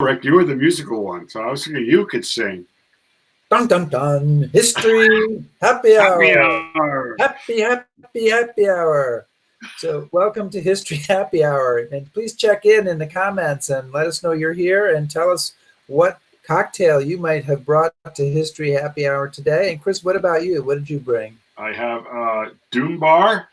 Rick, you were the musical one, so I was thinking you could sing. Dun dun dun! History happy hour. Happy hour. Happy hour. So welcome to History Happy Hour, and please check in the comments and let us know you're here and tell us what cocktail you might have brought to History Happy Hour today. And Chris, what about you? What did you bring? I have Doom Bar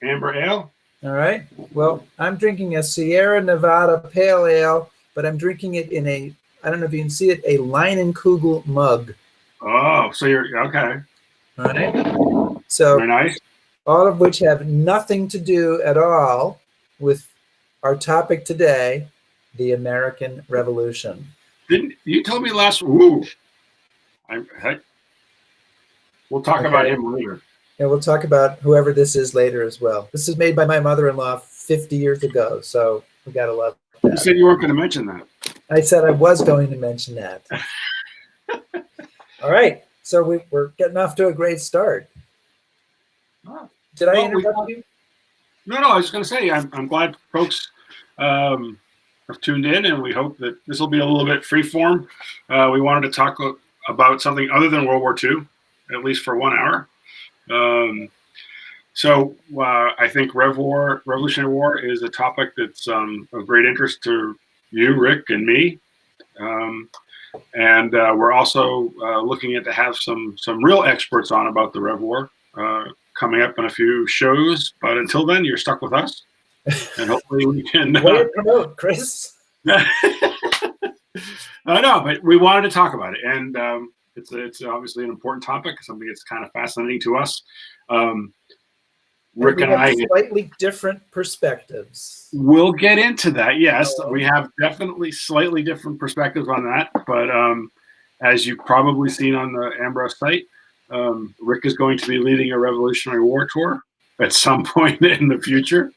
Amber Ale. All right. Well, I'm drinking a Sierra Nevada Pale Ale, but I'm drinking it in a, I don't know if you can see it, a Leinenkugel mug. Oh, so you're okay. All right. So very nice. All of which have nothing to do at all with our topic today, the American Revolution. Didn't you tell me last? Ooh, we'll talk about him later. And we'll talk about whoever this is later as well. This is made by my mother-in-law 50 years ago, so we got to love that. You said you weren't going to mention that. I said I was going to mention that. All right, so we're getting off to a great start. Oh. Did I interrupt you? No, I was going to say I'm glad folks have tuned in, and we hope that this will be a little bit free form. We wanted to talk about something other than World War II, at least for 1 hour. So I think RevWar, Revolutionary War, is a topic that's of great interest to you, Rick, and me. And we're also looking at to have some real experts on about the Rev War coming up in a few shows. But until then, you're stuck with us, and hopefully we can. Way to promote, Chris. I know, but we wanted to talk about it, and it's obviously an important topic, something that's kind of fascinating to us. Rick and I slightly different perspectives. We'll get into that. Yes, we have definitely slightly different perspectives on that. But as you've probably seen on the Ambrose site, Rick is going to be leading a Revolutionary War tour at some point in the future.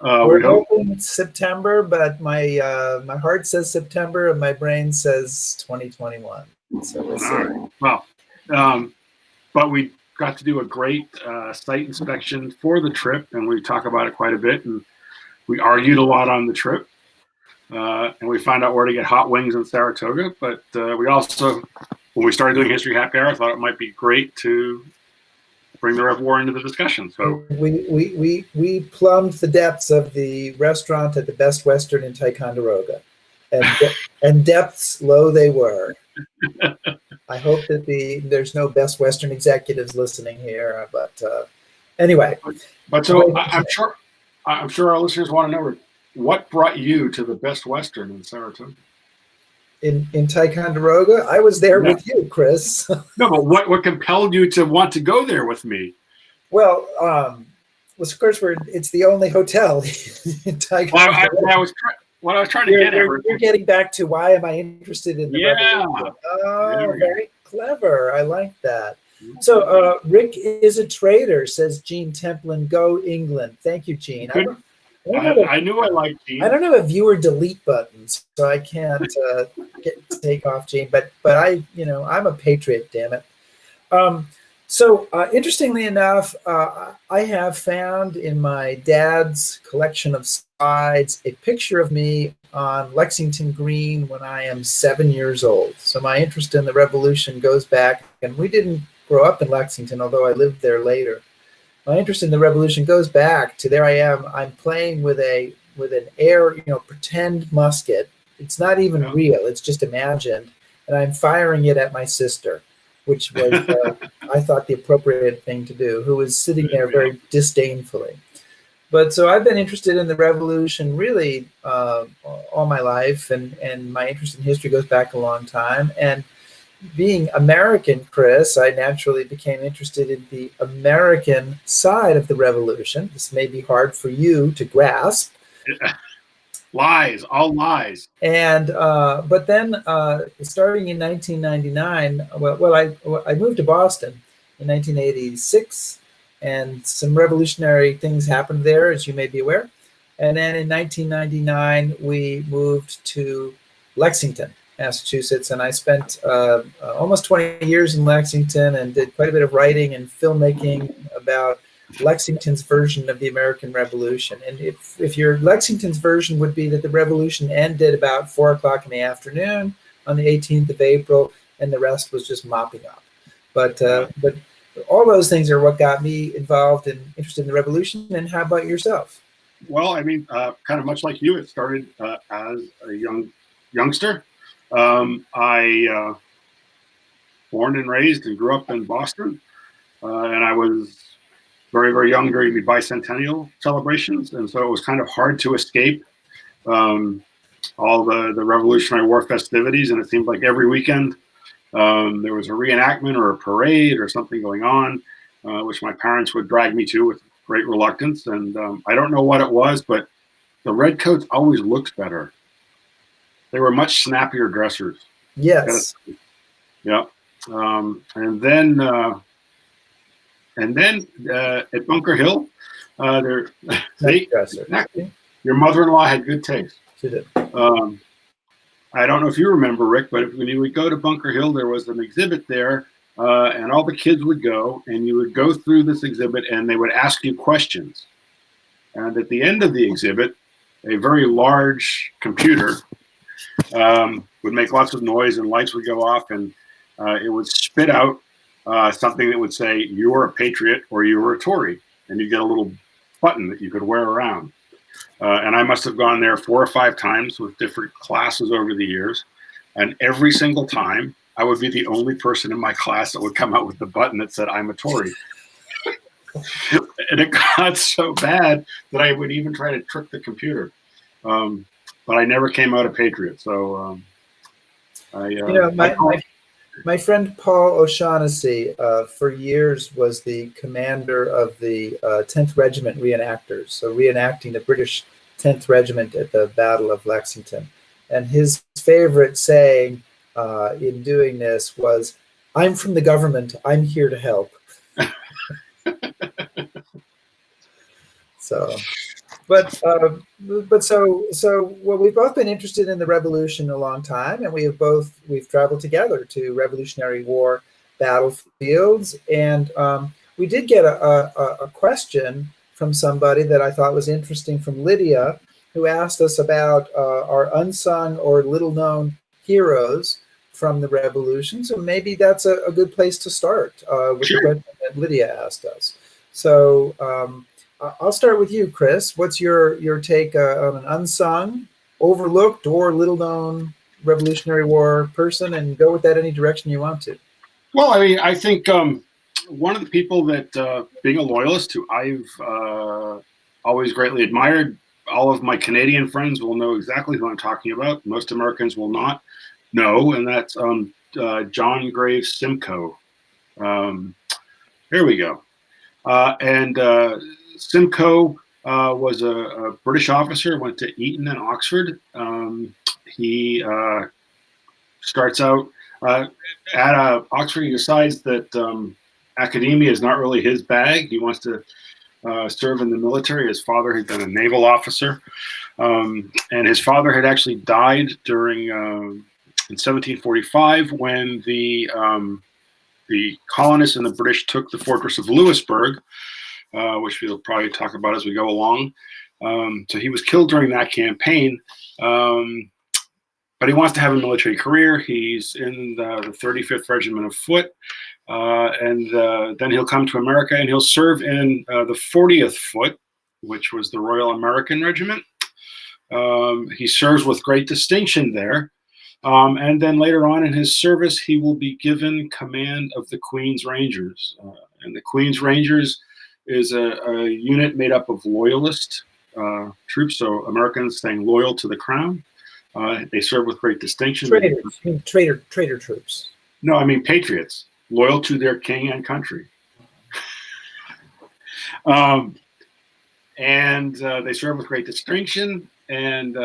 We're hoping it's September, but my heart says September and my brain says 2021. So we'll see. All right. Well, but we got to do a great site inspection for the trip, and we talk about it quite a bit, and we argued a lot on the trip, and we found out where to get hot wings in Saratoga. But we also, when we started doing History Happy Hour, I thought it might be great to bring the Rev War into the discussion. So we plumbed the depths of the restaurant at the Best Western in Ticonderoga, and depths low they were. I hope that there's no Best Western executives listening here, but anyway. But so I'm sure our listeners want to know, what brought you to the Best Western in Saratoga? In Ticonderoga, I was there with you, Chris. No, but what compelled you to want to go there with me? Well, of course, it's the only hotel in Ticonderoga. What I was trying to get at. You're getting back to why am I interested in the revolution? Oh, very clever. I like that. So Rick is a traitor, says Gene Templin. Go England. Thank you, Gene. I knew I liked Gene. I don't have a viewer delete button, so I can't take off Gene. But I'm a patriot. Damn it. So interestingly enough, I have found in my dad's collection of slides a picture of me on Lexington Green when I am 7 years old. So my interest in the Revolution goes back, and we didn't grow up in Lexington, although I lived there later. My interest in the Revolution goes back to there I am. I'm playing with an pretend musket. It's not even real. It's just imagined, and I'm firing it at my sister, which was, I thought, the appropriate thing to do, who was sitting there very disdainfully. But so I've been interested in the Revolution really all my life, and my interest in history goes back a long time. And being American, Chris, I naturally became interested in the American side of the Revolution. This may be hard for you to grasp. Lies, all lies. And but then starting in 1999, I moved to Boston in 1986, and some revolutionary things happened there, as you may be aware. And then in 1999, we moved to Lexington, Massachusetts, and I spent almost 20 years in Lexington and did quite a bit of writing and filmmaking about Lexington's version of the American Revolution. And if your Lexington's version would be that the revolution ended about 4 o'clock in the afternoon on the 18th of April, and the rest was just mopping up. But all those things are what got me involved and interested in the revolution. And how about yourself? Well, I mean, kind of much like you, it started as a youngster. I born and raised and grew up in Boston, and I was very, very young during the bicentennial celebrations, and so it was kind of hard to escape all the Revolutionary War festivities, and it seemed like every weekend there was a reenactment or a parade or something going on, which my parents would drag me to with great reluctance. And I don't know what it was, but the redcoats always looked better. They were much snappier dressers. Yes. Yeah. And then at Bunker Hill, your mother-in-law had good taste. She did. I don't know if you remember, Rick, but when you would go to Bunker Hill, there was an exhibit there, and all the kids would go, and you would go through this exhibit, and they would ask you questions. And at the end of the exhibit, a very large computer would make lots of noise, and lights would go off, and it would spit out something that would say, "You are a patriot" or "You are a Tory," and you get a little button that you could wear around. And I must have gone there 4 or 5 times with different classes over the years. And every single time, I would be the only person in my class that would come out with the button that said, "I'm a Tory." And it got so bad that I would even try to trick the computer. But I never came out a patriot. So my friend Paul O'Shaughnessy for years was the commander of the 10th Regiment reenactors, so reenacting the British 10th Regiment at the Battle of Lexington. And his favorite saying in doing this was, "I'm from the government, I'm here to help." So, well, we've both been interested in the revolution a long time, and we've traveled together to Revolutionary War battlefields, and we did get a question from somebody that I thought was interesting, from Lydia, who asked us about our unsung or little-known heroes from the revolution. So maybe that's a good place to start with the question that Lydia asked us. So I'll start with you, Chris. What's your take on an unsung, overlooked, or little-known Revolutionary War person? And go with that any direction you want to. Well, I mean, I think one of the people that, being a loyalist, who I've always greatly admired, all of my Canadian friends will know exactly who I'm talking about. Most Americans will not know, and that's John Graves Simcoe. There we go. And Simcoe was a British officer, went to Eton and Oxford. He starts out at Oxford. He decides that academia is not really his bag. He wants to serve in the military. His father had been a naval officer, and his father had actually died during in 1745 when the colonists and the British took the fortress of Louisbourg, which we'll probably talk about as we go along. So he was killed during that campaign, but he wants to have a military career. He's in the 35th Regiment of Foot, and then he'll come to America and he'll serve in the 40th Foot, which was the Royal American Regiment. He serves with great distinction there. And then later on in his service, he will be given command of the Queen's Rangers. And the Queen's Rangers is a unit made up of loyalist troops, so Americans staying loyal to the crown. They serve with great distinction. Traitors. You mean traitor troops? No, I mean patriots, loyal to their king and country. And they serve with great distinction. And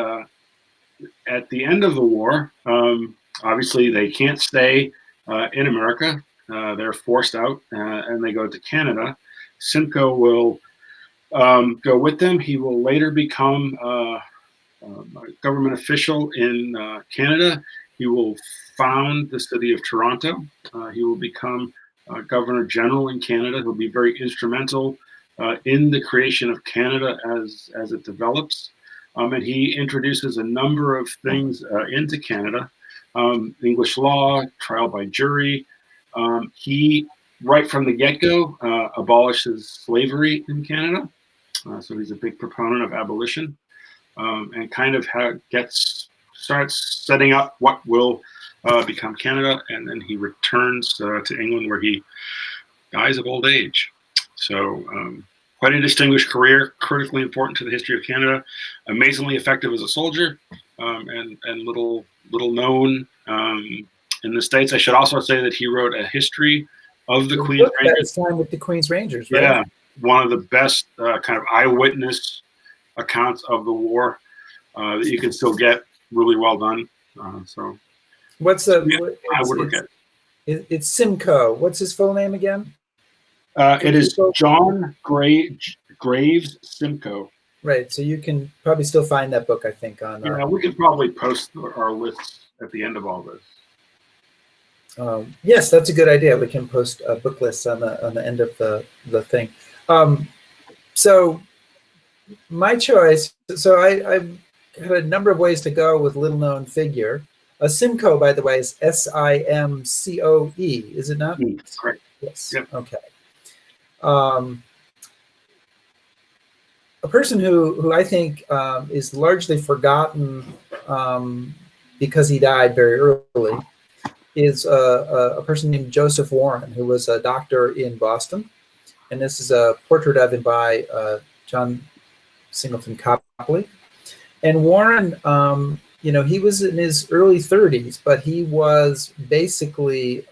at the end of the war, obviously they can't stay in America. They're forced out, and they go to Canada. Simcoe will go with them. He will later become a government official in Canada. He will found the city of Toronto. He will become Governor General in Canada. He'll be very instrumental in the creation of Canada as it develops. And he introduces a number of things into Canada. English law, trial by jury. He, right from the get-go, abolishes slavery in Canada. So he's a big proponent of abolition, and kind of starts setting up what will become Canada, and then he returns to England, where he dies of old age. So quite a distinguished career, critically important to the history of Canada, amazingly effective as a soldier, and little known in the States. I should also say that he wrote a history of the Queen's Rangers. Time with the Queen's Rangers, right? Yeah, one of the best kind of eyewitness accounts of the war that you can still get, really well done. So what's the? I would look at it. It's Simcoe. What's his full name again? It is John Graves Simcoe. Right. So you can probably still find that book, I think, on. Yeah, we could probably post our lists at the end of all this. Yes, that's a good idea. We can post book lists on the end of the thing. So my choice. So I had a number of ways to go with little known figure. Simcoe, by the way, is Simcoe. Is it not? Correct. Yes. Yep. Okay. A person who I think is largely forgotten because he died very early is a person named Joseph Warren, who was a doctor in Boston. And this is a portrait of him by John Singleton Copley. And Warren, he was in his early 30s, but he was basically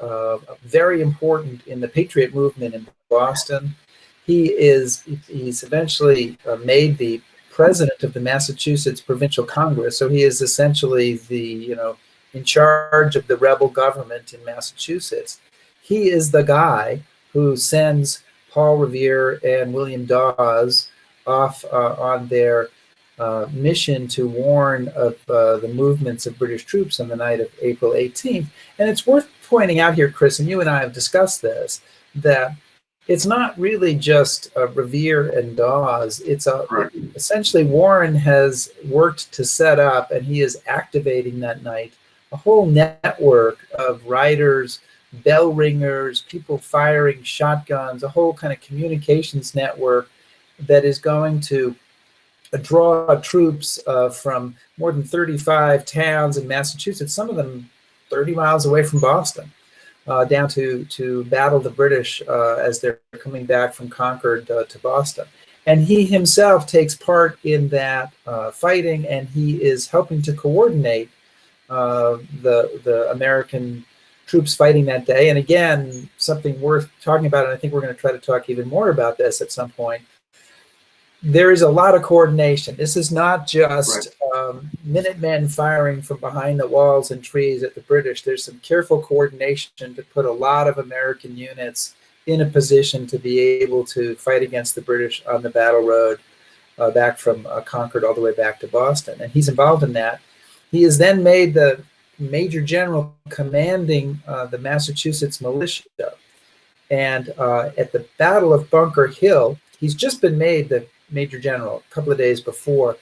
very important in the Patriot movement in Boston. He's eventually made the president of the Massachusetts Provincial Congress. So he is essentially in charge of the rebel government in Massachusetts. He is the guy who sends Paul Revere and William Dawes off on their mission to warn of the movements of British troops on the night of April 18th. And it's worth pointing out here, Chris, and you and I have discussed this, that it's not really just Revere and Dawes. It's essentially Warren has worked to set up, and he is activating that night, a whole network of riders, bell ringers, people firing shotguns, a whole kind of communications network that is going to draw troops from more than 35 towns in Massachusetts, some of them 30 miles away from Boston, down to battle the British as they're coming back from Concord to Boston. And he himself takes part in that fighting, and he is helping to coordinate the American troops fighting that day. And again, something worth talking about, and I think we're going to try to talk even more about this at some point. There is a lot of coordination. This is not just Minutemen firing from behind the walls and trees at the British. There's some careful coordination to put a lot of American units in a position to be able to fight against the British on the battle road back from Concord all the way back to Boston. And he's involved in that. He is then made the Major General commanding the Massachusetts militia. And at the Battle of Bunker Hill, he's just been made the Major General a couple of days before.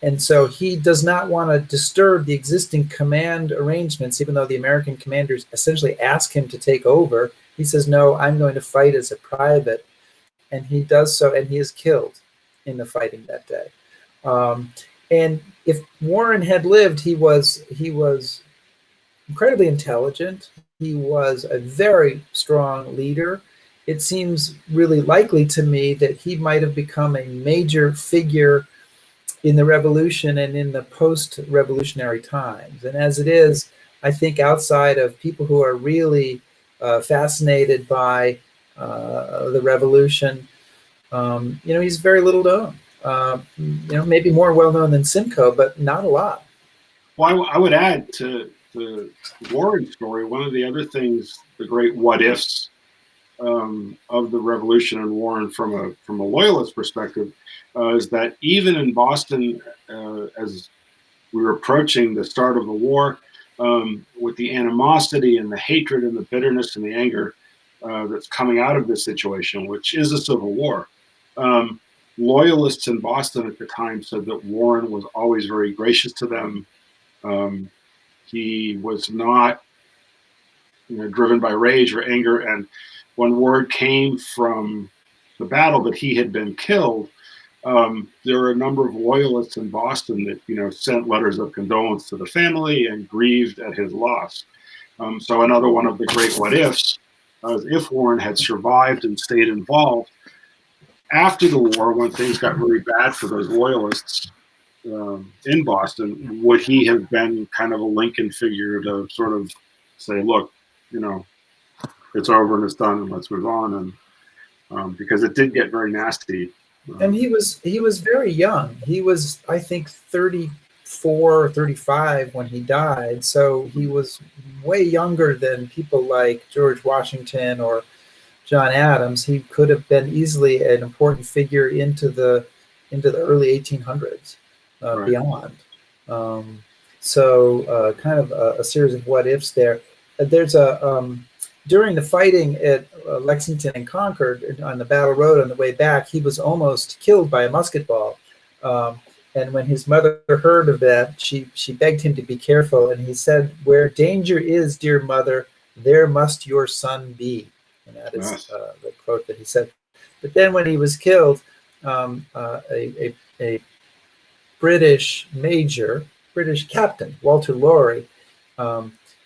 And so he does not want to disturb the existing command arrangements, even though the American commanders essentially ask him to take over. He says, no, I'm going to fight as a private. And he does so, and he is killed in the fighting that day. And if Warren had lived, he was incredibly intelligent. He was a very strong leader. It seems really likely to me that he might have become a major figure in the revolution and in the post-revolutionary times. And as it is, I think outside of people who are really fascinated by the revolution, he's very little known. Maybe more well-known than Simcoe, but not a lot. Well, I would add to the Warren story, one of the other things, the great what-ifs of the revolution and Warren from a loyalist perspective, is that even in Boston, as we were approaching the start of the war, with the animosity and the hatred and the bitterness and the anger that's coming out of this situation, which is a civil war, Loyalists in Boston at the time said that Warren was always very gracious to them. He was not, driven by rage or anger. And when word came from the battle that he had been killed, there were a number of loyalists in Boston that sent letters of condolence to the family and grieved at his loss. So another one of the great what ifs is if Warren had survived and stayed involved after the war, when things got really bad for those loyalists in Boston, would he have been kind of a Lincoln figure to sort of say, look, it's over and it's done and let's move on? And because it did get very nasty. And he was very young. He was, I think, 34 or 35 when he died. So he was way younger than people like George Washington or John Adams. He could have been easily an important figure into the early 1800s, Right. beyond. So kind of a series of what ifs there. There's during the fighting at Lexington and Concord on the Battle Road on the way back, he was almost killed by a musket ball. And when his mother heard of that, she begged him to be careful. And he said, "Where danger is, dear mother, there must your son be." And that is the quote that he said. But then when he was killed, a British major, British captain, Walter Lowry,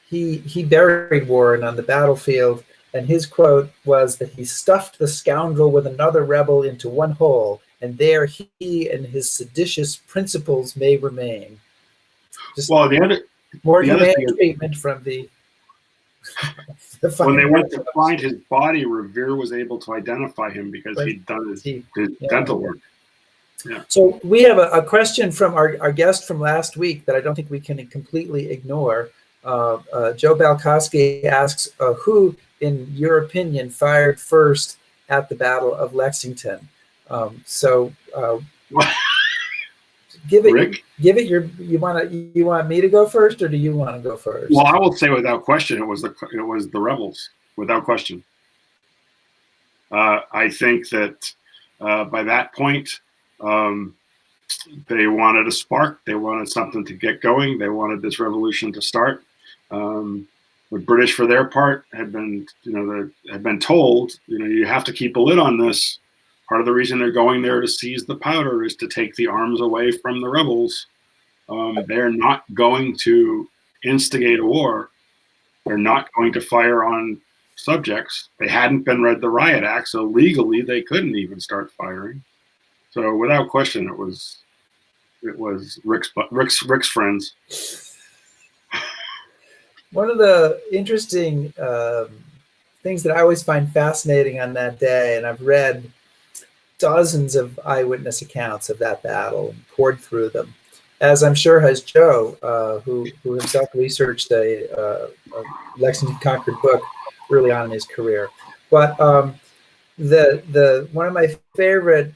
he buried Warren on the battlefield, and his quote was that he stuffed the scoundrel with another rebel into one hole, and there he and his seditious principles may remain. Just well, the other humane thing is, treatment from the when they went to find his body, Revere was able to identify him because he'd done his dental work. Yeah. So we have a question from our guest from last week that I don't think we can completely ignore. Joe Balkowski asks, who, in your opinion, fired first at the Battle of Lexington? Give it Rick? you want me to go first, or do you want to go first? Well, I will say without question, it was the rebels, without question. I think that by that point, they wanted a spark. They wanted something to get going. They wanted this revolution to start. The British, for their part, had been told, you have to keep a lid on this. Part of the reason they're going there to seize the powder is to take the arms away from the rebels. They're not going to instigate a war. They're not going to fire on subjects. They hadn't been read the Riot Act, so legally they couldn't even start firing. So without question, it was Rick's friends. One of the interesting things that I always find fascinating on that day, and I've read dozens of eyewitness accounts of that battle and poured through them, as I'm sure has Joe, who himself researched a Lexington Concord book early on in his career. But the one of my favorite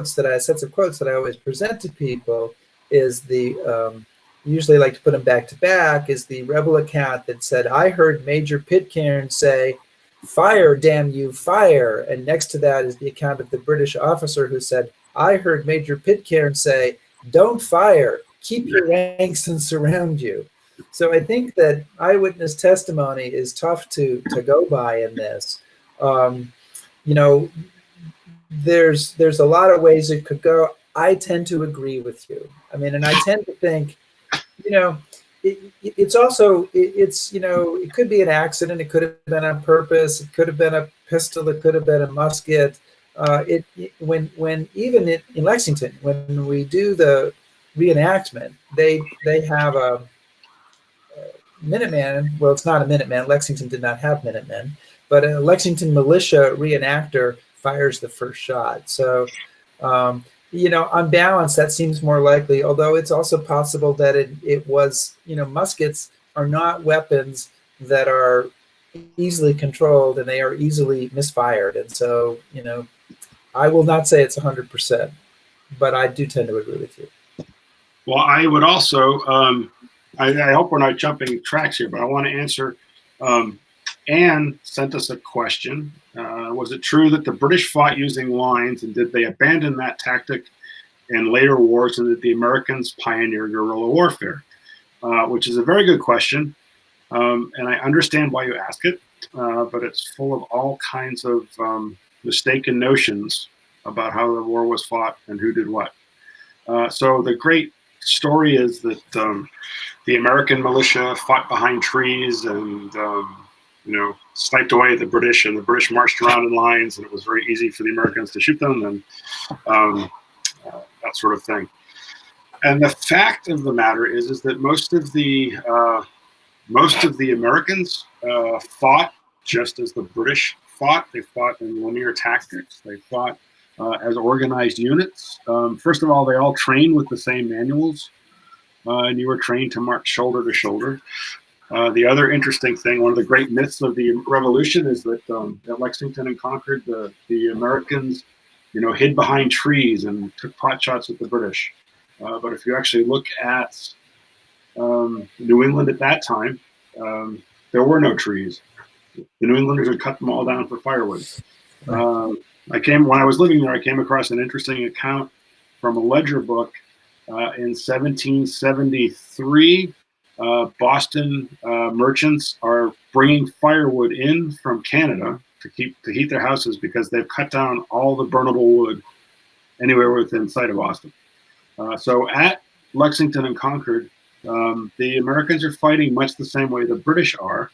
sets of quotes that I always present to people is the usually like to put them back to back, is the rebel account that said, "I heard Major Pitcairn say, 'Fire, damn you, fire.'" And next to that is the account of the British officer who said, "I heard Major Pitcairn say, 'Don't fire, keep your ranks and surround you.'" So I think that eyewitness testimony is tough to go by in this. There's a lot of ways it could go. I tend to agree with you. I mean, and I tend to think, it's also, it could be an accident. It could have been on purpose. It could have been a pistol. It could have been a musket. When even in Lexington, when we do the reenactment, they have a Minuteman. Well, it's not a Minuteman. Lexington did not have Minutemen, but a Lexington militia reenactor fires the first shot. So, on balance, that seems more likely, although it's also possible that it was, muskets are not weapons that are easily controlled, and they are easily misfired. And so, I will not say it's 100%, but I do tend to agree with you. Well, I would also, I hope we're not jumping tracks here, but I want to answer Anne sent us a question. Was it true that the British fought using lines, and did they abandon that tactic in later wars, and did the Americans pioneer guerrilla warfare? Which is a very good question, and I understand why you ask it, but it's full of all kinds of mistaken notions about how the war was fought and who did what. So the great story is that the American militia fought behind trees and sniped away the British, and the British marched around in lines, and it was very easy for the Americans to shoot them, and that sort of thing. And the fact of the matter is that most of the Americans fought just as the British fought. They fought in linear tactics. They fought as organized units. First of all, they all trained with the same manuals, and you were trained to march shoulder to shoulder. The other interesting thing, one of the great myths of the Revolution, is that at Lexington and Concord, the Americans, hid behind trees and took pot shots at the British. But if you actually look at New England at that time, there were no trees. The New Englanders had cut them all down for firewood. When I was living there, I came across an interesting account from a ledger book in 1773. Boston merchants are bringing firewood in from Canada to heat their houses because they've cut down all the burnable wood anywhere within sight of Boston. So at Lexington and Concord, the Americans are fighting much the same way the British are.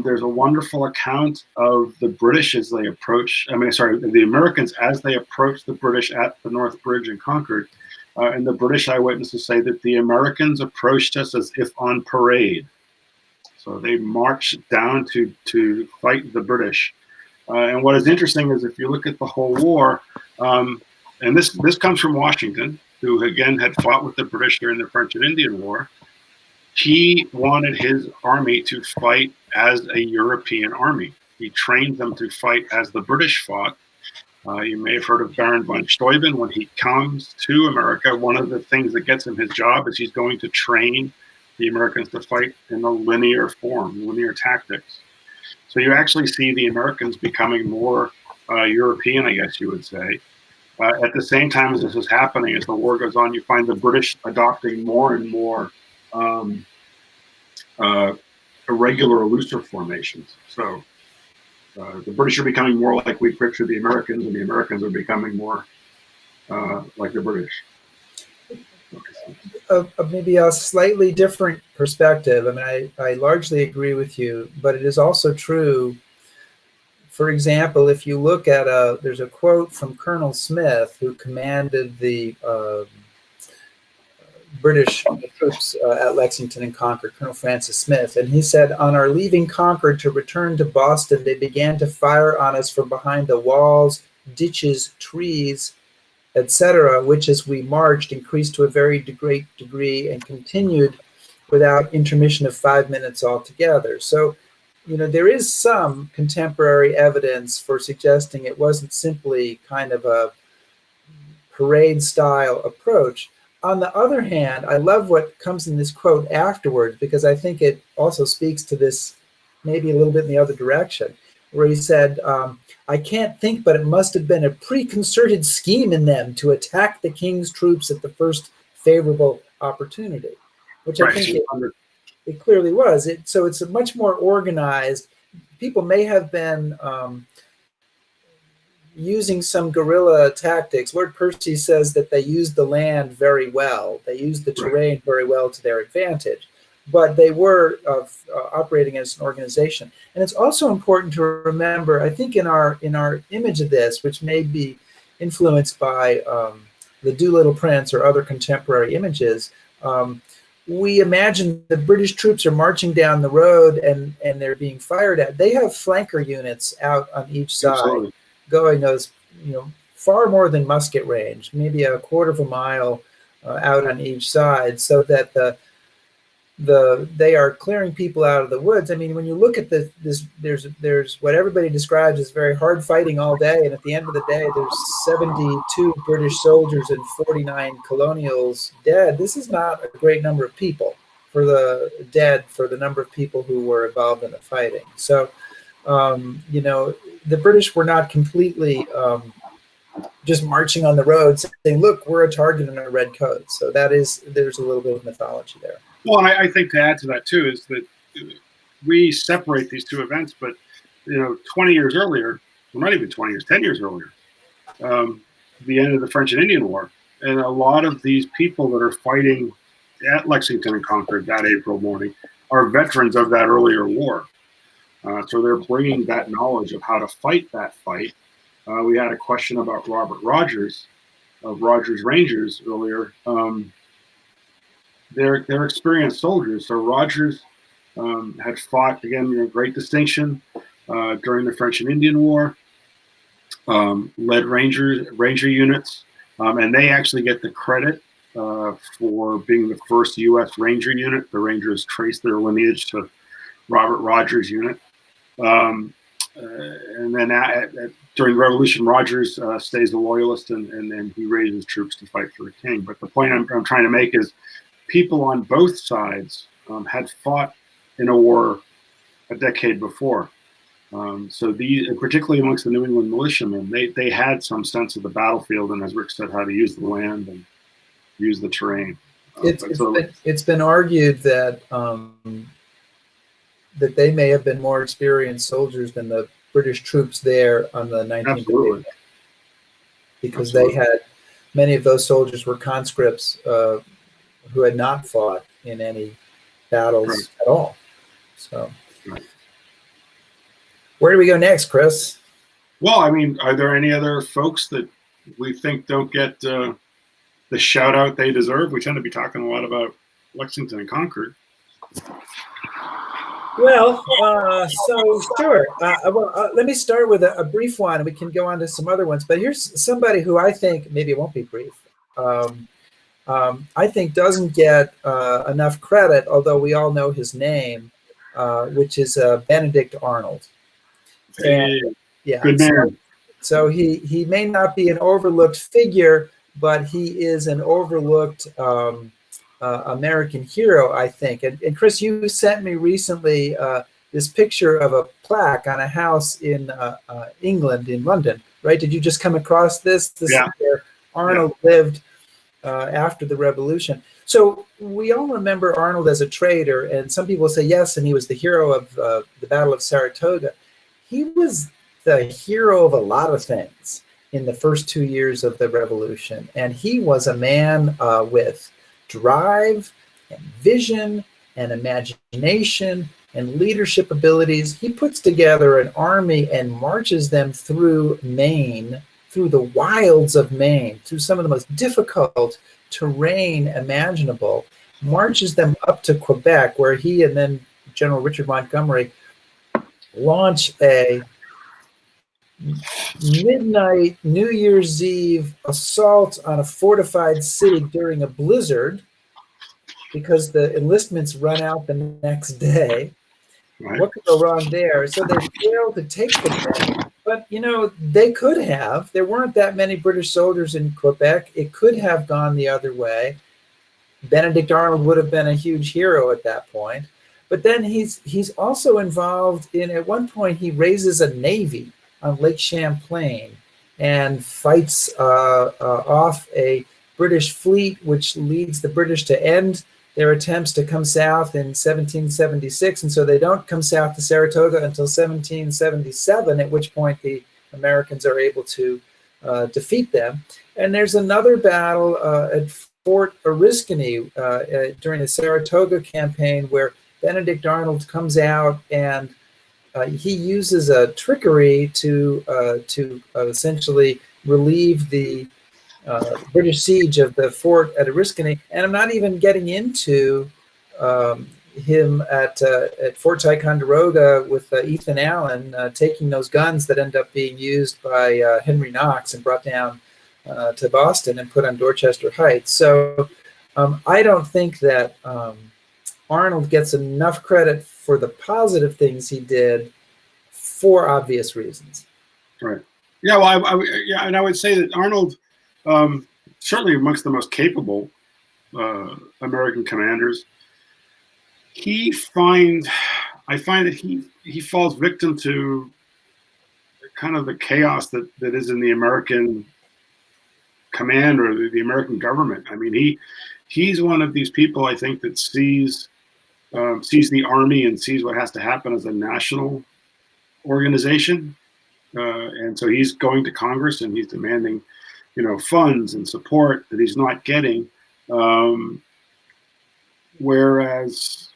There's a wonderful account of the British as they approach, the Americans as they approach the British at the North Bridge in Concord. And the British eyewitnesses say that the Americans approached us as if on parade. So they marched down to fight the British. And what is interesting is if you look at the whole war, and this comes from Washington, who again had fought with the British during the French and Indian War. He wanted his army to fight as a European army. He trained them to fight as the British fought. You may have heard of Baron von Steuben. When he comes to America, one of the things that gets him his job is he's going to train the Americans to fight in a linear form, linear tactics. So you actually see the Americans becoming more European, I guess you would say. At the same time as this is happening, as the war goes on, you find the British adopting more and more irregular or looser formations. So the British are becoming more like we picture the Americans, and the Americans are becoming more like the British. Maybe a slightly different perspective. I mean, I largely agree with you, but it is also true. For example, if you look at there's a quote from Colonel Smith, who commanded the British troops at Lexington and Concord, Colonel Francis Smith, and he said, "On our leaving Concord to return to Boston, they began to fire on us from behind the walls, ditches, trees, etc., which as we marched increased to a very great degree and continued without intermission of 5 minutes altogether." So, there is some contemporary evidence for suggesting it wasn't simply kind of a parade-style approach. On the other hand, I love what comes in this quote afterwards, because I think it also speaks to this maybe a little bit in the other direction, where he said, "I can't think, but it must have been a preconcerted scheme in them to attack the king's troops at the first favorable opportunity," which I think it clearly was. So it's a much more organized. People may have been using some guerrilla tactics. Lord Percy says that they used the land very well. They used the terrain very well to their advantage, but they were operating as an organization. And it's also important to remember, I think in our image of this, which may be influenced by the Doolittle Prince or other contemporary images, we imagine the British troops are marching down the road and they're being fired at. They have flanker units out on each side. Absolutely. Going those, far more than musket range, maybe a quarter of a mile out on each side, so that they are clearing people out of the woods. I mean, when you look at there's what everybody describes as very hard fighting all day, and at the end of the day, there's 72 British soldiers and 49 colonials dead. This is not a great number of people for the dead for the number of people who were involved in the fighting. So, the British were not completely just marching on the roads saying, "Look, we're a target in our red coats." So there's a little bit of mythology there. Well, I think to add to that too is that we separate these two events, but 20 years earlier, well, not even 20 years, 10 years earlier, the end of the French and Indian War, and a lot of these people that are fighting at Lexington and Concord that April morning are veterans of that earlier war. So they're bringing that knowledge of how to fight that fight. We had a question about Robert Rogers of Rogers Rangers earlier. They're experienced soldiers. So Rogers had fought, again, great distinction during the French and Indian War, led ranger units, and they actually get the credit for being the first U.S. Ranger unit. The Rangers trace their lineage to Robert Rogers' unit. And then during the Revolution, Rogers stays a loyalist, and then he raises troops to fight for the king. But the point I'm trying to make is people on both sides had fought in a war a decade before. So particularly amongst the New England militiamen, they had some sense of the battlefield, and as Rick said, how to use the land and use the terrain. It's been argued that that they may have been more experienced soldiers than the British troops there on the 19th Absolutely. Because Absolutely. they had, many of those soldiers were conscripts who had not fought in any battles at all. So, where do we go next, Chris? Well, I mean, are there any other folks that we think don't get the shout out they deserve? We tend to be talking a lot about Lexington and Concord. Well, so sure. Let me start with a brief one, and we can go on to some other ones. But here's somebody who I think, maybe it won't be brief, I think doesn't get enough credit, although we all know his name, which is Benedict Arnold. And, yeah, good man. So he may not be an overlooked figure, but he is an overlooked American hero, I think. And Chris, you sent me recently this picture of a plaque on a house in England, in London, right? Did you just come across this? This is where Arnold lived after the Revolution. So we all remember Arnold as a traitor, and some people say yes, and he was the hero of the Battle of Saratoga. He was the hero of a lot of things in the first 2 years of the Revolution, and he was a man with drive and vision and imagination and leadership abilities. He puts together an army and marches them through Maine, through the wilds of Maine, through some of the most difficult terrain imaginable, marches them up to Quebec, where he and then General Richard Montgomery launch a midnight New Year's Eve assault on a fortified city during a blizzard because the enlistments run out the next day. Right. What could go wrong there? So they failed to take Quebec, but they could have. There weren't that many British soldiers in Quebec. It could have gone the other way. Benedict Arnold would have been a huge hero at that point. But then he's also involved in, at one point, he raises a navy on Lake Champlain and fights off a British fleet, which leads the British to end their attempts to come south in 1776. And so they don't come south to Saratoga until 1777, at which point the Americans are able to defeat them. And there's another battle at Fort Oriskany during the Saratoga campaign where Benedict Arnold comes out and he uses a trickery to essentially relieve the British siege of the fort at Oriskany. And I'm not even getting into him at Fort Ticonderoga with Ethan Allen taking those guns that end up being used by Henry Knox and brought down to Boston and put on Dorchester Heights. So I don't think that Arnold gets enough credit for the positive things he did for obvious reasons. Right. Yeah. Well, and I would say that Arnold, certainly amongst the most capable American commanders, I find that he falls victim to kind of the chaos that is in the American command or the American government. I mean, he's one of these people, I think, that sees the army and sees what has to happen as a national organization, and so he's going to Congress and he's demanding, funds and support that he's not getting. Whereas,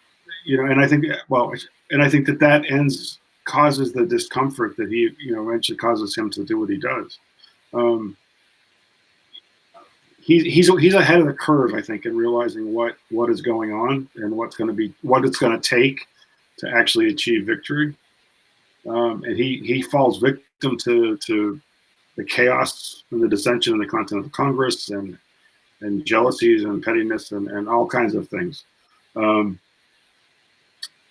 and I think, that causes the discomfort that he, eventually causes him to do what he does. He's ahead of the curve, I think, in realizing what is going on and what it's going to take to actually achieve victory. And he falls victim to the chaos and the dissension in the Continental Congress and jealousies and pettiness and all kinds of things. But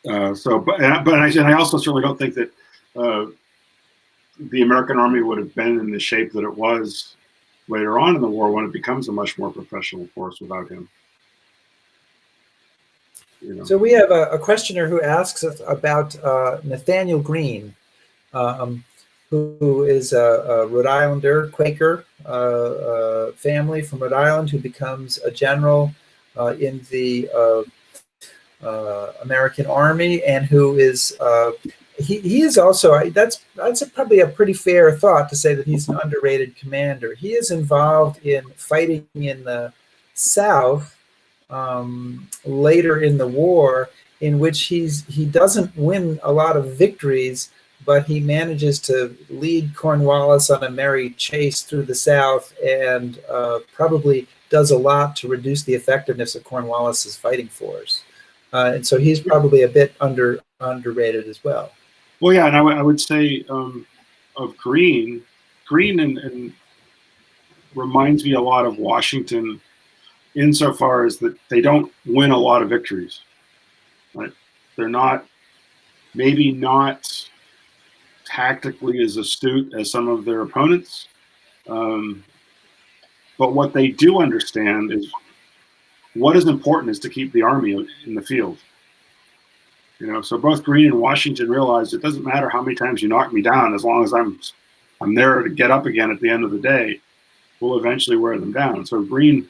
I also certainly don't think that the American Army would have been in the shape that it was later on in the war when it becomes a much more professional force without him. So we have a questioner who asks us about Nathaniel Greene, who is a Rhode Islander, Quaker family from Rhode Island, who becomes a general in the American Army, and who is he is also, that's probably a pretty fair thought to say that he's an underrated commander. He is involved in fighting in the South later in the war, in which he doesn't win a lot of victories, but he manages to lead Cornwallis on a merry chase through the South, and probably does a lot to reduce the effectiveness of Cornwallis's fighting force. And so he's probably a bit underrated as well. Well, yeah, and I would say of Greene and reminds me a lot of Washington, insofar as that they don't win a lot of victories. Right? They're maybe not tactically as astute as some of their opponents, but what they do understand is what is important is to keep the army in the field. So both Greene and Washington realized it doesn't matter how many times you knock me down, as long as I'm there to get up again at the end of the day, we'll eventually wear them down. So Greene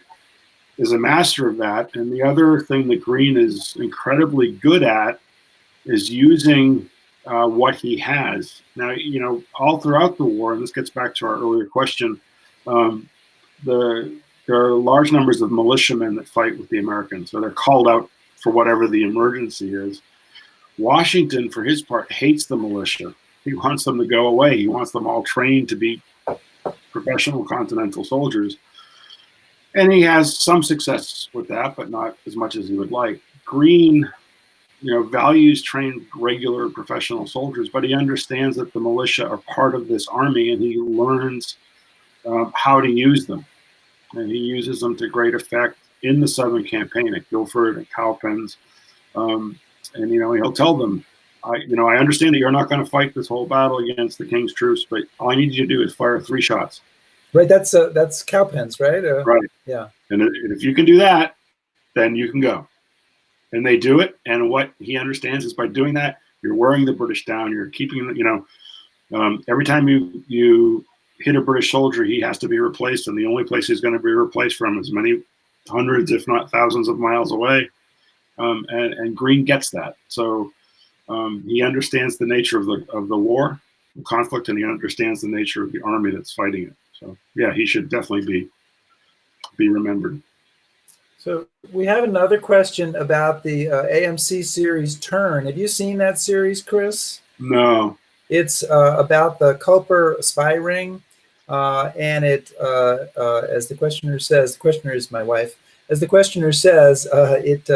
is a master of that. And the other thing that Greene is incredibly good at is using what he has. Now, all throughout the war, and this gets back to our earlier question, there are large numbers of militiamen that fight with the Americans. So they're called out for whatever the emergency is. Washington, for his part, hates the militia. He wants them to go away. He wants them all trained to be professional Continental soldiers. And he has some success with that, but not as much as he would like. Greene, values trained regular professional soldiers, but he understands that the militia are part of this army, and he learns how to use them. And he uses them to great effect in the Southern campaign at Guilford and Cowpens. And he'll tell them, I understand that you're not going to fight this whole battle against the King's troops, but all I need you to do is fire 3 shots. Right, that's Cowpens, right? Right. Yeah. And if you can do that, then you can go. And they do it. And what he understands is by doing that, you're wearing the British down. You're keeping, every time you hit a British soldier, he has to be replaced. And the only place he's going to be replaced from is many hundreds, if not thousands of miles away. And Greene gets that. So he understands the nature of the war, the conflict, and he understands the nature of the army that's fighting it. So yeah, he should definitely be remembered. So we have another question about the AMC Series Turn. Have you seen that series, Chris? No. It's about the Culper spy ring, and it, as the questioner says, the questioner is my wife. As the questioner says, it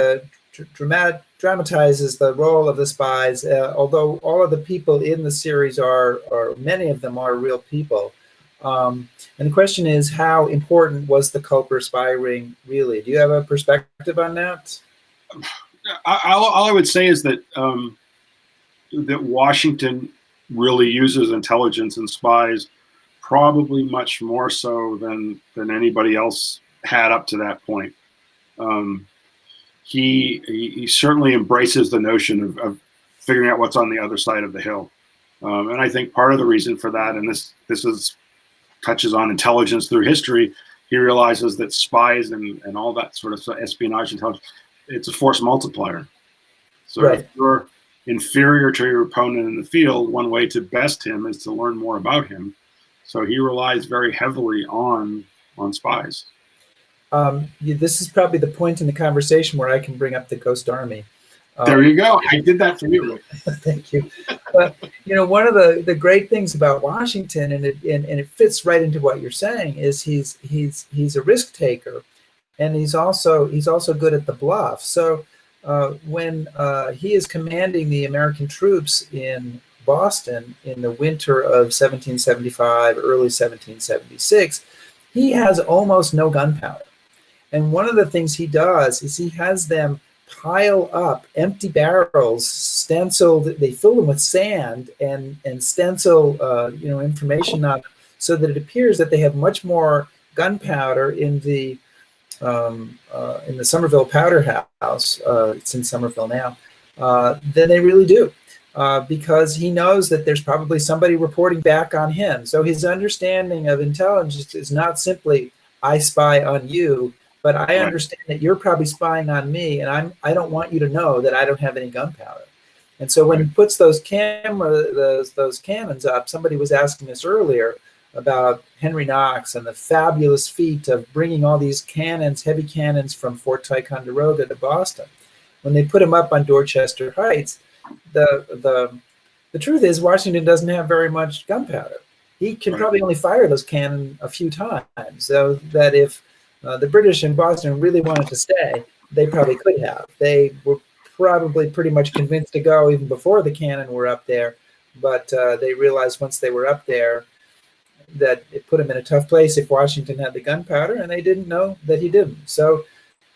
dramatizes the role of the spies, although all of the people in the series or many of them are real people. And the question is, how important was the Culper spy ring really? Do you have a perspective on that? All I would say is that that Washington really uses intelligence and spies probably much more so than anybody else had up to that point. he certainly embraces the notion of figuring out what's on the other side of the hill. And I think part of the reason for that, and this touches on intelligence through history, he realizes that spies and all that sort of espionage intelligence, it's a force multiplier. So Right. if you're inferior to your opponent in the field, one way to best him is to learn more about him. So he relies very heavily on spies. This is probably the point in the conversation where I can bring up the Ghost Army. There you go. I did that for you, Rick. Thank you. But one of the great things about Washington, and it fits right into what you're saying, is he's a risk taker, and he's also good at the bluff. So when he is commanding the American troops in Boston in the winter of 1775, early 1776, he has almost no gunpowder. And one of the things he does is he has them pile up empty barrels, stenciled. They fill them with sand and stencil, information on, so that it appears that they have much more gunpowder in the Somerville Powder House. It's in Somerville now. Than they really do, because he knows that there's probably somebody reporting back on him. So his understanding of intelligence is not simply I spy on you, but I understand that you're probably spying on me, and I don't want you to know that I don't have any gunpowder. And so when he puts those cannons up, somebody was asking us earlier about Henry Knox and the fabulous feat of bringing all these cannons, heavy cannons from Fort Ticonderoga to Boston. When they put them up on Dorchester Heights, the truth is Washington doesn't have very much gunpowder. He can probably only fire those cannon a few times, so that if the British in Boston really wanted to stay, they probably could have. They were probably pretty much convinced to go even before the cannon were up there, but they realized once they were up there that it put them in a tough place if Washington had the gunpowder, and they didn't know that he didn't. So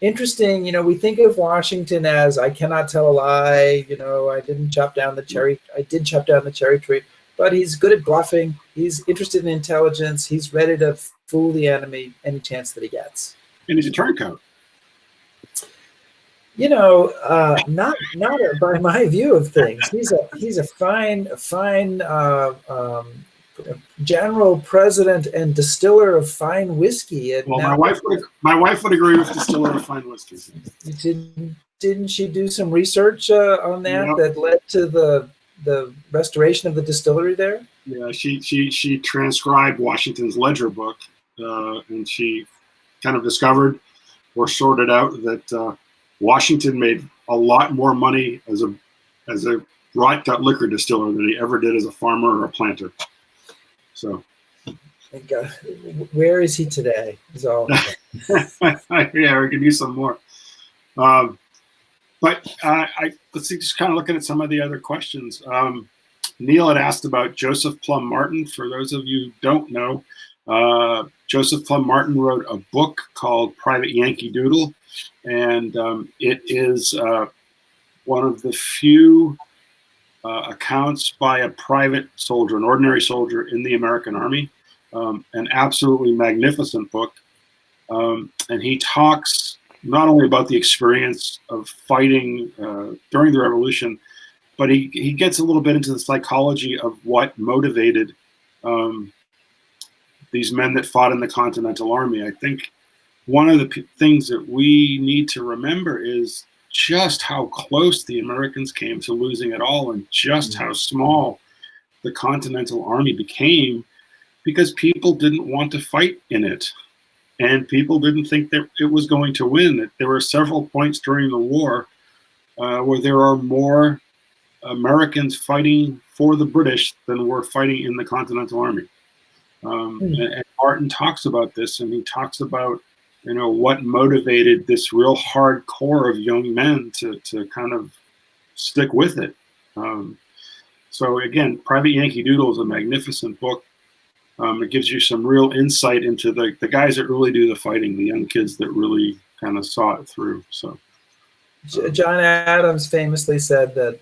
interesting, we think of Washington as, I cannot tell a lie, I did chop down the cherry tree, but he's good at bluffing. He's interested in intelligence. He's ready to fool the enemy any chance that he gets. And he's a turncoat. Not by my view of things. He's a fine general, president, and distiller of fine whiskey. And well, my wife would agree with distiller of fine whiskey. Didn't she do some research on that that led to the restoration of the distillery there? Yeah, she transcribed Washington's ledger book, and she kind of discovered or sorted out that Washington made a lot more money as a rot gut liquor distiller than he ever did as a farmer or a planter. So, thank God. Where is he today? Is all. Yeah, we could use some more. But let's see, just kind of looking at some of the other questions. Neil had asked about Joseph Plum Martin. For those of you who don't know, Joseph Plum Martin wrote a book called Private Yankee-Doodle, and it is one of the few accounts by a private soldier, an ordinary soldier in the American Army. An absolutely magnificent book. And he talks not only about the experience of fighting during the Revolution, but he gets a little bit into the psychology of what motivated these men that fought in the Continental Army. I think one of the things that we need to remember is just how close the Americans came to losing it all, and just how small the Continental Army became, because people didn't want to fight in it. And people didn't think that it was going to win. There were several points during the war where there are more Americans fighting for the British than were fighting in the Continental Army. And Martin talks about this, and he talks about what motivated this real hard core of young men to kind of stick with it. So again, Private Yankee-Doodle is a magnificent book. It gives you some real insight into the guys that really do the fighting, the young kids that really kind of saw it through. So, John Adams famously said that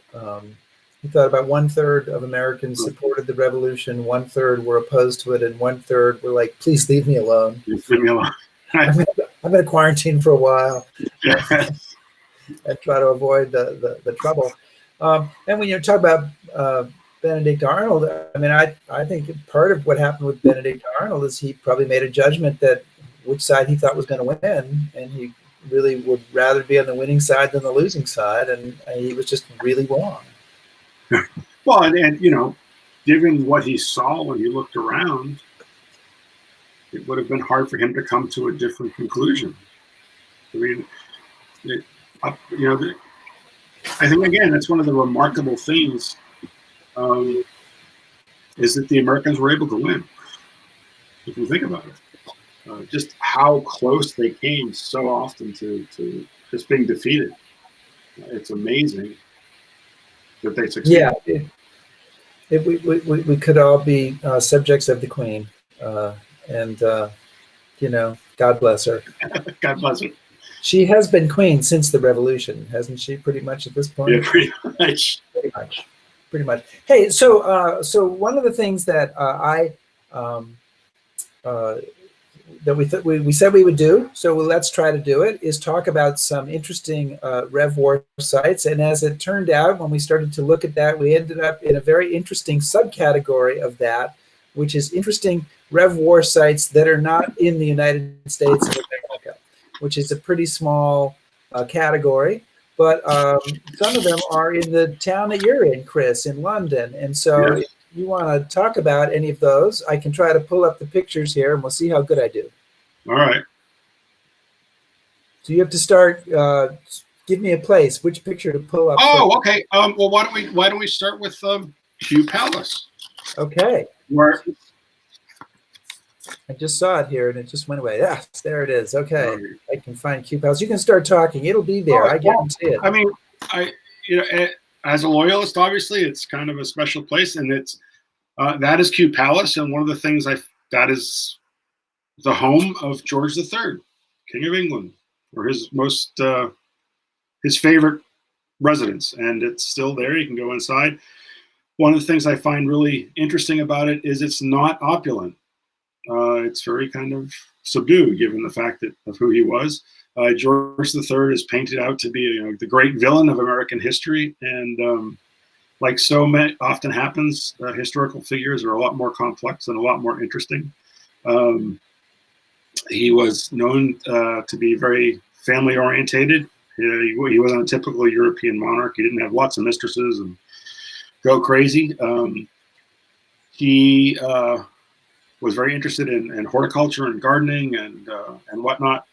he thought about 1/3 of Americans supported the revolution, 1/3 were opposed to it, and 1/3 were like, "Please leave me alone. Leave me alone." I'm going to quarantine for a while." and try to avoid the trouble. And when you talk about Benedict Arnold, I mean, I think part of what happened with Benedict Arnold is he probably made a judgment that which side he thought was going to win, and he really would rather be on the winning side than the losing side, and he was just really wrong. Well, and given what he saw when he looked around, it would have been hard for him to come to a different conclusion. I mean, I think, again, that's one of the remarkable things, is that the Americans were able to win, if you think about it. Just how close they came so often to just being defeated. It's amazing that they succeeded. Yeah, we could all be subjects of the Queen, and God bless her. God bless her. She has been queen since the Revolution, hasn't she? Pretty much at this point. Yeah, pretty much. Pretty much. Hey, so one of the things that that we said we would do, so let's try to do it, is talk about some interesting RevWar sites. And as it turned out, when we started to look at that, we ended up in a very interesting subcategory of that, which is interesting RevWar sites that are not in the United States of America, which is a pretty small category. But some of them are in the town that you're in, Chris, in London. And so if you want to talk about any of those, I can try to pull up the pictures here, and we'll see how good I do. All right. So you have to start. Give me a place. Which picture to pull up? Oh, okay. Well, why don't we start with Kew Palace? Okay. Where I just saw it here, and it just went away. Yeah, there it is. Okay, I can find Kew Palace. You can start talking. It'll be there. I guarantee it. I mean, as a loyalist, obviously, it's kind of a special place, and it's that is Kew Palace, and one of the things that is the home of George III, King of England, or his his favorite residence, and it's still there. You can go inside. One of the things I find really interesting about it is it's not opulent. It's very kind of subdued, given the fact of who he was. George III is painted out to be the great villain of American history, and like so often happens, historical figures are a lot more complex and a lot more interesting. He was known to be very family orientated. He wasn't a typical European monarch. He didn't have lots of mistresses and go crazy. He was very interested in horticulture and gardening and whatnot.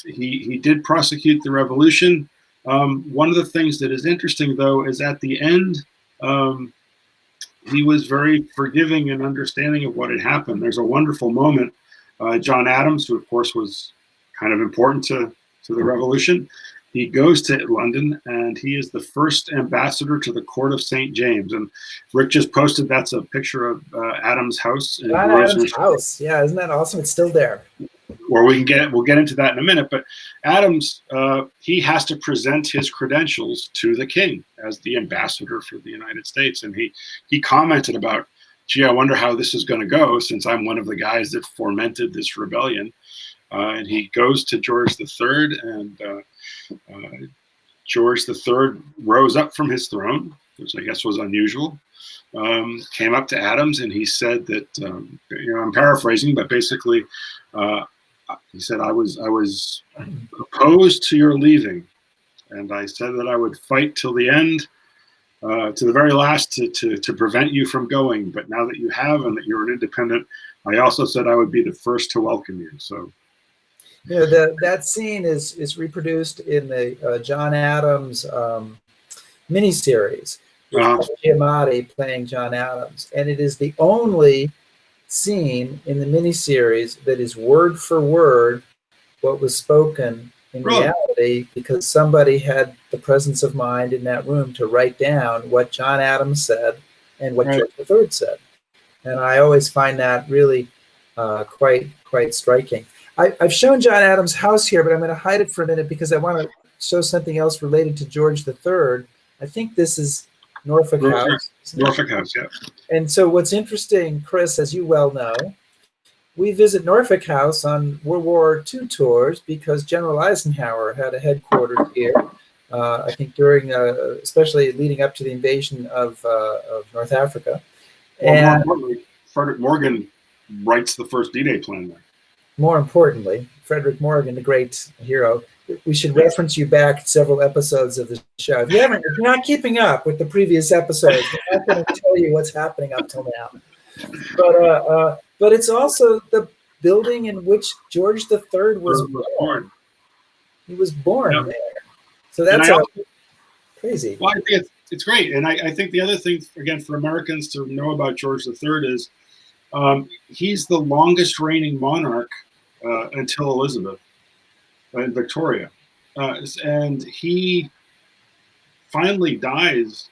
He did prosecute the revolution. One of the things that is interesting, though, is at the end, he was very forgiving and understanding of what had happened. There's a wonderful moment. John Adams, who of course was kind of important to the revolution, he goes to London, and he is the first ambassador to the court of St. James. And Rick just posted, that's a picture of Adams' house. Adams' house. Yeah, isn't that awesome? It's still there. Or we'll get into that in a minute. But Adams, he has to present his credentials to the king as the ambassador for the United States. And he commented about, gee, I wonder how this is going to go, since I'm one of the guys that fomented this rebellion. And he goes to George III, and George III rose up from his throne, which I guess was unusual, came up to Adams, and he said that, I'm paraphrasing, but basically he said, I was opposed to your leaving, and I said that I would fight till the end, to the very last, to prevent you from going. But now that you have, and that you're an independent, I also said I would be the first to welcome you. So. That scene is reproduced in the John Adams miniseries with Giamatti playing John Adams, and it is the only scene in the miniseries that is word for word what was spoken in reality, because somebody had the presence of mind in that room to write down what John Adams said and what George III said, and I always find that really quite striking. I've shown John Adams' house here, but I'm going to hide it for a minute because I want to show something else related to George III. I think this is Norfolk House. Norfolk House, yeah. And so what's interesting, Chris, as you well know, we visit Norfolk House on World War II tours because General Eisenhower had a headquarters here. I think during, especially leading up to the invasion of North Africa. Well, more And importantly, Frederick Morgan writes the first D-Day plan there. more importantly, Frederick Morgan, the great hero. We should reference you back several episodes of the show. If you're not keeping up with the previous episodes, we're not going to tell you what's happening up till now. But it's also the building in which George III was born. He was born there. So that's crazy. Well, I think it's great. And I think the other thing, again, for Americans to know about George III is he's the longest reigning monarch until Elizabeth and Victoria. And he finally dies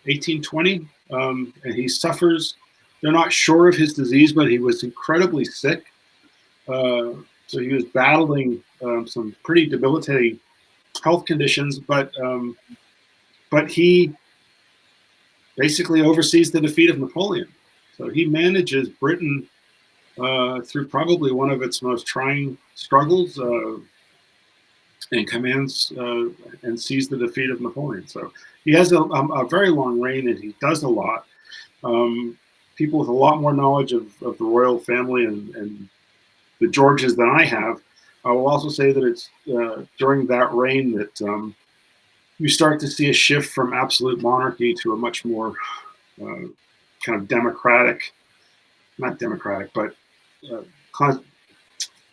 1820, and he suffers. They're not sure of his disease, but he was incredibly sick. So he was battling some pretty debilitating health conditions, but he basically oversees the defeat of Napoleon. So he manages Britain through probably one of its most trying struggles and commands and sees the defeat of Napoleon. So he has a very long reign, and he does a lot. People with a lot more knowledge of the royal family and the Georges than I have. I will also say that it's during that reign that you start to see a shift from absolute monarchy to a much more kind of democratic, not democratic, but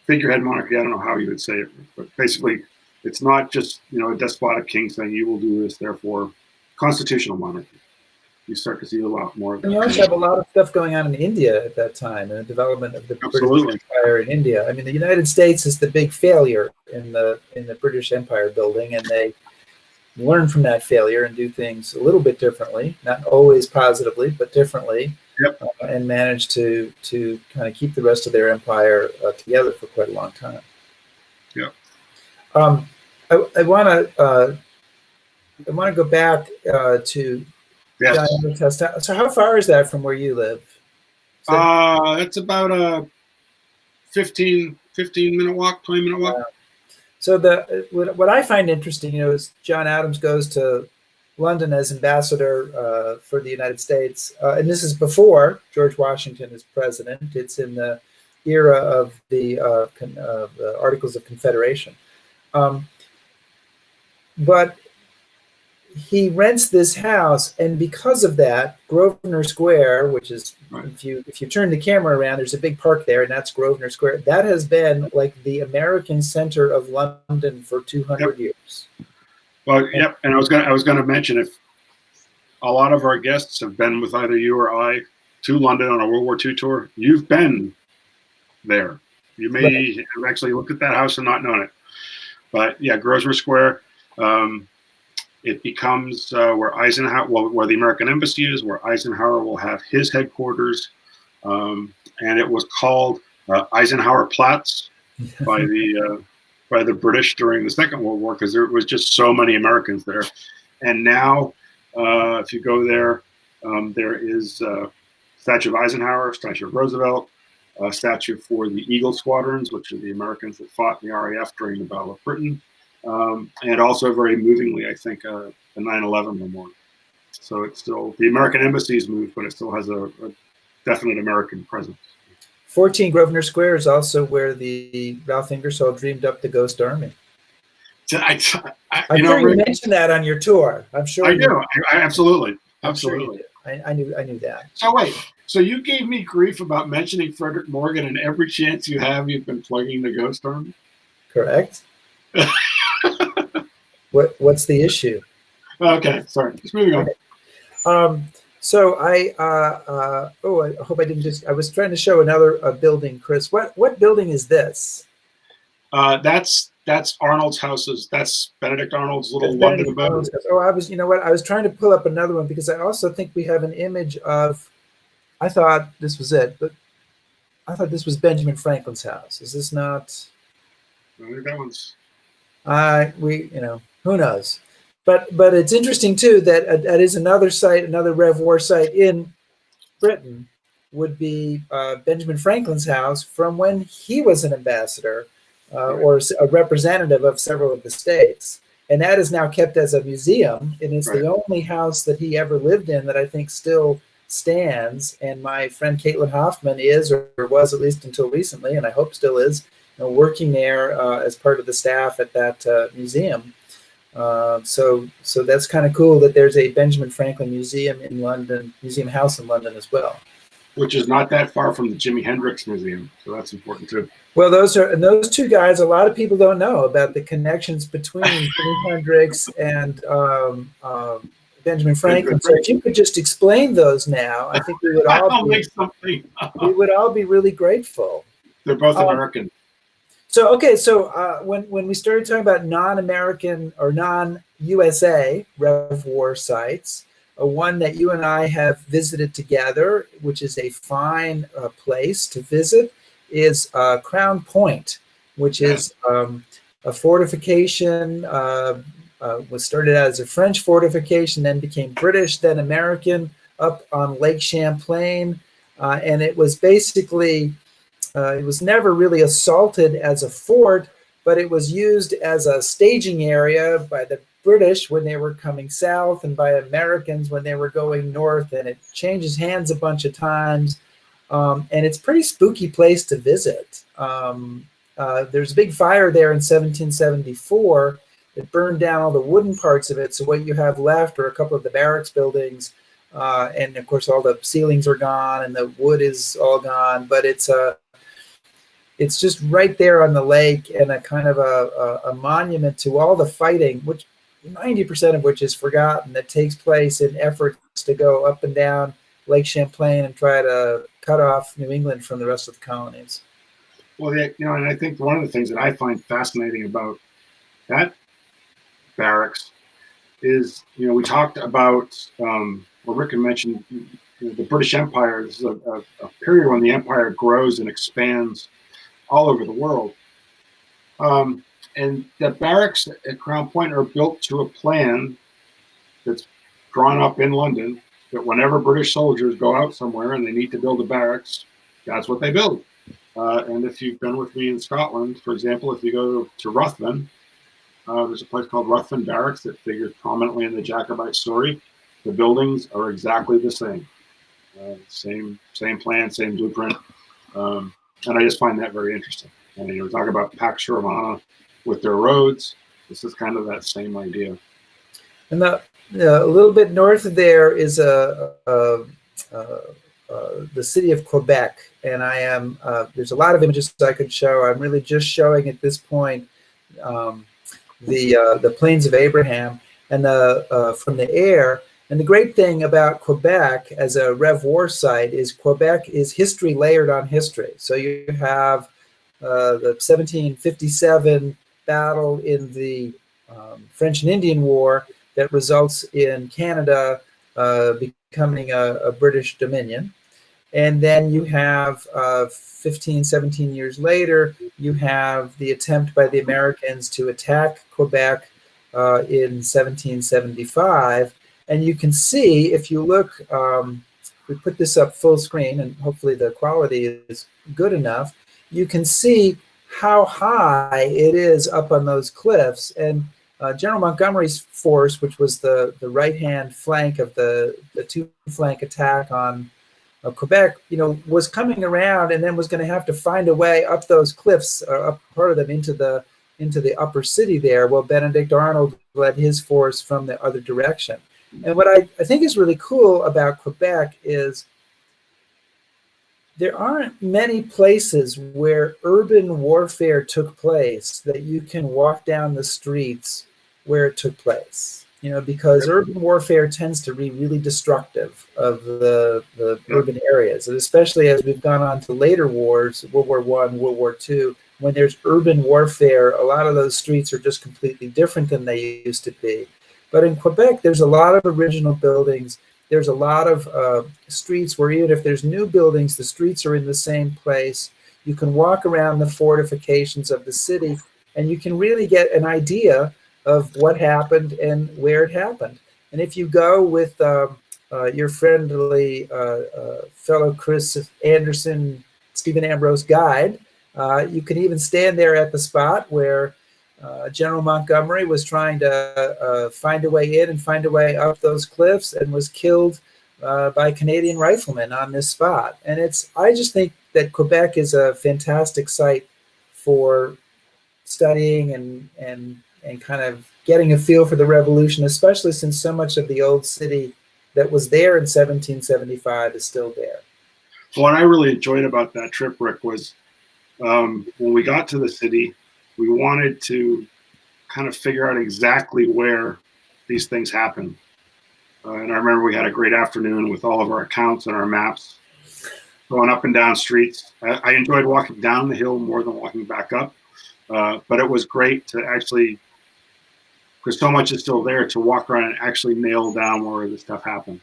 figurehead monarchy. I don't know how you would say it, but basically it's not just, a despotic king saying you will do this, therefore constitutional monarchy. You start to see a lot more of that. And you also have a lot of stuff going on in India at that time, and the development of the British Empire in India. I mean, the United States is the big failure in the British Empire building, and they learn from that failure and do things a little bit differently, not always positively, but differently, and manage to kind of keep the rest of their empire together for quite a long time. Yeah. I want to go back to. Yes. So how far is that from where you live? It's about a 15-minute walk, 20-minute walk. So what I find interesting, is John Adams goes to London as ambassador for the United States, and this is before George Washington is president. It's in the era of the Articles of Confederation, but he rents this house, and because of that, Grosvenor Square, which is, if you turn the camera around, there's a big park there, and that's Grosvenor Square. That has been like the American center of London for 200 years. Well, and I was going to mention, if a lot of our guests have been with either you or I to London on a World War II tour, you've been there. You may have actually looked at that house and not known it. But yeah, Grosvenor Square. It becomes where the American Embassy is, where Eisenhower will have his headquarters, and it was called Eisenhower Platz by the British during the Second World War because there was just so many Americans there. And now, if you go there, there is a statue of Eisenhower, statue of Roosevelt, a statue for the Eagle Squadrons, which are the Americans that fought in the RAF during the Battle of Britain. And also very movingly, I think, the 9/11 memorial. So it's still, the American Embassy's moved, but it still has a definite American presence. 14 Grosvenor Square is also where the Ralph Ingersoll dreamed up the Ghost Army. I'm sure you mentioned that on your tour. I'm sure I do. Absolutely. Absolutely. Sure I knew that. So wait, so you gave me grief about mentioning Frederick Morgan, and every chance you have, you've been plugging the Ghost Army? Correct. What's the issue? Okay, sorry. Just moving on. So I hope I didn't I was trying to show another building, Chris. What building is this? That's Arnold's houses. That's Benedict Arnold's little London abode. Oh, I was trying to pull up another one because I also think we have an image of. I thought this was it, but I thought this was Benjamin Franklin's house. Is this not? I think that one's. Who knows, but it's interesting too that is another site, another RevWar site in Britain, would be Benjamin Franklin's house from when he was an ambassador or a representative of several of the states. And that is now kept as a museum, and it's the only house that he ever lived in that I think still stands. And my friend Caitlin Hoffman is, or was at least until recently, and I hope still is, working there as part of the staff at that museum. So that's kind of cool that there's a Benjamin Franklin Museum in London, Museum House in London as well. Which is not that far from the Jimi Hendrix Museum, so that's important too. Well, those two guys, a lot of people don't know about the connections between Jimi Hendrix and Benjamin Franklin. So if you could just explain those now, I think we would all we would all be really grateful. They're both American. So when we started talking about non-American or non-USA RevWar sites, one that you and I have visited together, which is a fine place to visit, is Crown Point, which is a fortification. Was started out as a French fortification, then became British, then American, up on Lake Champlain, and it was basically it was never really assaulted as a fort, but it was used as a staging area by the British when they were coming south and by Americans when they were going north, and it changes hands a bunch of times. And it's a pretty spooky place to visit. There's a big fire there in 1774. It burned down all the wooden parts of it. So what you have left are a couple of the barracks buildings. And of course, all the ceilings are gone and the wood is all gone. But it's just right there on the lake, and a kind of a monument to all the fighting, which 90% of which is forgotten, that takes place in efforts to go up and down Lake Champlain and try to cut off New England from the rest of the colonies. Well, and I think one of the things that I find fascinating about that barracks is, we talked about, Rick had mentioned, the British Empire. This is a period when the empire grows and expands all over the world. And the barracks at Crown Point are built to a plan that's drawn up in London, that whenever British soldiers go out somewhere and they need to build a barracks, that's what they build. And if you've been with me in Scotland, for example, if you go to Ruthven, there's a place called Ruthven Barracks that figures prominently in the Jacobite story. The buildings are exactly the same. Same plan, same blueprint. And I just find that very interesting. And we're talking about Pax Romana with their roads. This is kind of that same idea. And a little bit north of there is the city of Quebec, and I am there's a lot of images I could show. I'm really just showing at this point the Plains of Abraham and from the air. And the great thing about Quebec as a RevWar site is Quebec is history layered on history. So you have the 1757 battle in the French and Indian War that results in Canada becoming a British dominion. And then you have 15, 17 years later, you have the attempt by the Americans to attack Quebec in 1775. And you can see, if you look, we put this up full screen, and hopefully the quality is good enough. You can see how high it is up on those cliffs. And General Montgomery's force, which was the right-hand flank of the two-flank attack on Quebec, was coming around and then was going to have to find a way up those cliffs, up part of them into the upper city there. Well, Benedict Arnold led his force from the other direction. And what I think is really cool about Quebec is there aren't many places where urban warfare took place that you can walk down the streets where it took place, because urban warfare tends to be really destructive of the urban areas, and especially as we've gone on to later wars, World War I, World War II, when there's urban warfare, a lot of those streets are just completely different than they used to be. But in Quebec, there's a lot of original buildings. There's a lot of streets where even if there's new buildings, the streets are in the same place. You can walk around the fortifications of the city, and you can really get an idea of what happened and where it happened. And if you go with your friendly fellow Chris Anderson, Stephen Ambrose guide. You can even stand there at the spot where General Montgomery was trying to find a way in and find a way up those cliffs and was killed by Canadian riflemen on this spot. And I just think that Quebec is a fantastic site for studying and kind of getting a feel for the revolution, especially since so much of the old city that was there in 1775 is still there. What I really enjoyed about that trip, Rick, was when we got to the city, we wanted to kind of figure out exactly where these things happened. And I remember we had a great afternoon with all of our accounts and our maps, going up and down streets. I enjoyed walking down the hill more than walking back up. But it was great to actually, because so much is still there, to walk around and actually nail down where this stuff happened.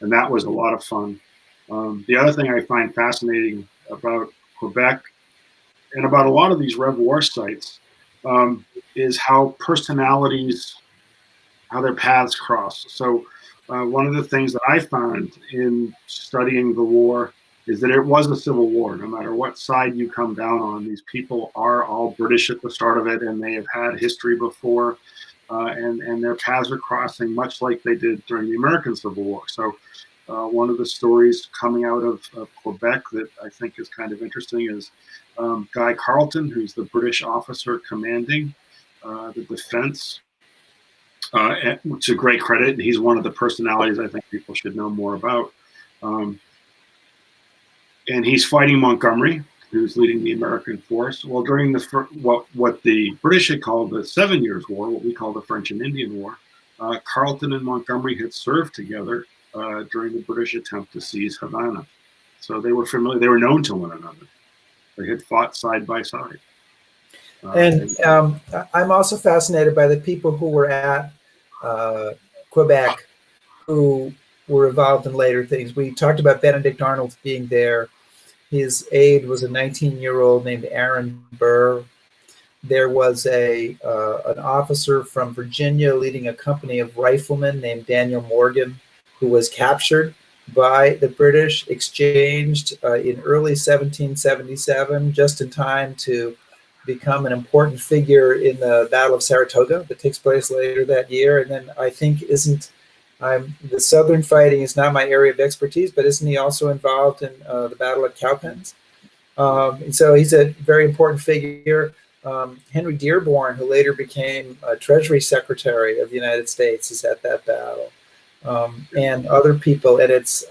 And that was a lot of fun. The other thing I find fascinating about Quebec and about a lot of these RevWar sites is how personalities, how their paths cross. So one of the things that I found in studying the war is that it was a civil war. No matter what side you come down on, these people are all British at the start of it, and they have had history before, and their paths are crossing much like they did during the American Civil War. So one of the stories coming out of Quebec that I think is kind of interesting is Guy Carleton, who's the British officer commanding the defense, to great credit. And he's one of the personalities I think people should know more about. And he's fighting Montgomery, who's leading the American force. Well, during what the British had called the 7 Years' War, what we call the French and Indian War, Carleton and Montgomery had served together during the British attempt to seize Havana. So they were familiar, they were known to one another. They had fought side by side. And I'm also fascinated by the people who were at Quebec who were involved in later things. We talked about Benedict Arnold being there. His aide was a 19-year-old named Aaron Burr. There was an officer from Virginia leading a company of riflemen named Daniel Morgan, who was captured by the British, exchanged in early 1777, just in time to become an important figure in the Battle of Saratoga that takes place later that year. And then I think the Southern fighting is not my area of expertise, but isn't he also involved in the Battle of Cowpens? And so he's a very important figure. Henry Dearborn, who later became Treasury Secretary of the United States, is at that battle, and other people. And it's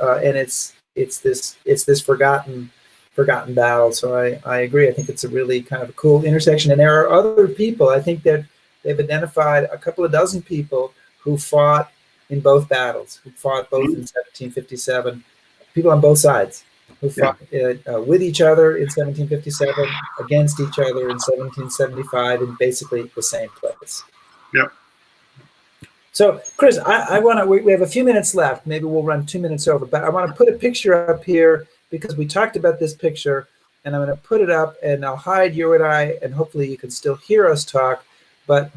this forgotten battle. So I agree. I think it's a really kind of a cool intersection. And there are other people. I think that they've identified a couple of dozen people who fought in both battles, who fought both in 1757. People on both sides who fought with each other in 1757, against each other in 1775, in basically the same place. Yep. So, Chris, I want to. We have a few minutes left. Maybe we'll run 2 minutes over, but I want to put a picture up here because we talked about this picture, and I'm going to put it up, and I'll hide you and I, and hopefully you can still hear us talk. But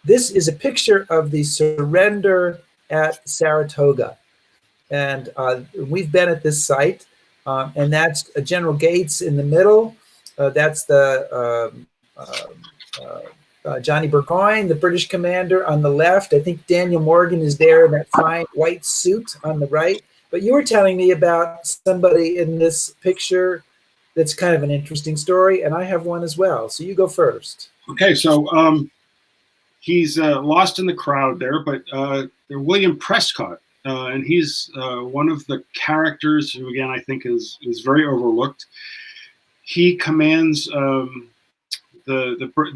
this is a picture of the surrender at Saratoga, and we've been at this site, and that's General Gates in the middle. That's the Johnny Burgoyne, the British commander, on the left. I think Daniel Morgan is there in that fine white suit on the right. But you were telling me about somebody in this picture that's kind of an interesting story, and I have one as well. So you go first. Okay, so he's lost in the crowd there, but William Prescott, and he's one of the characters who, again, I think is very overlooked. He commands the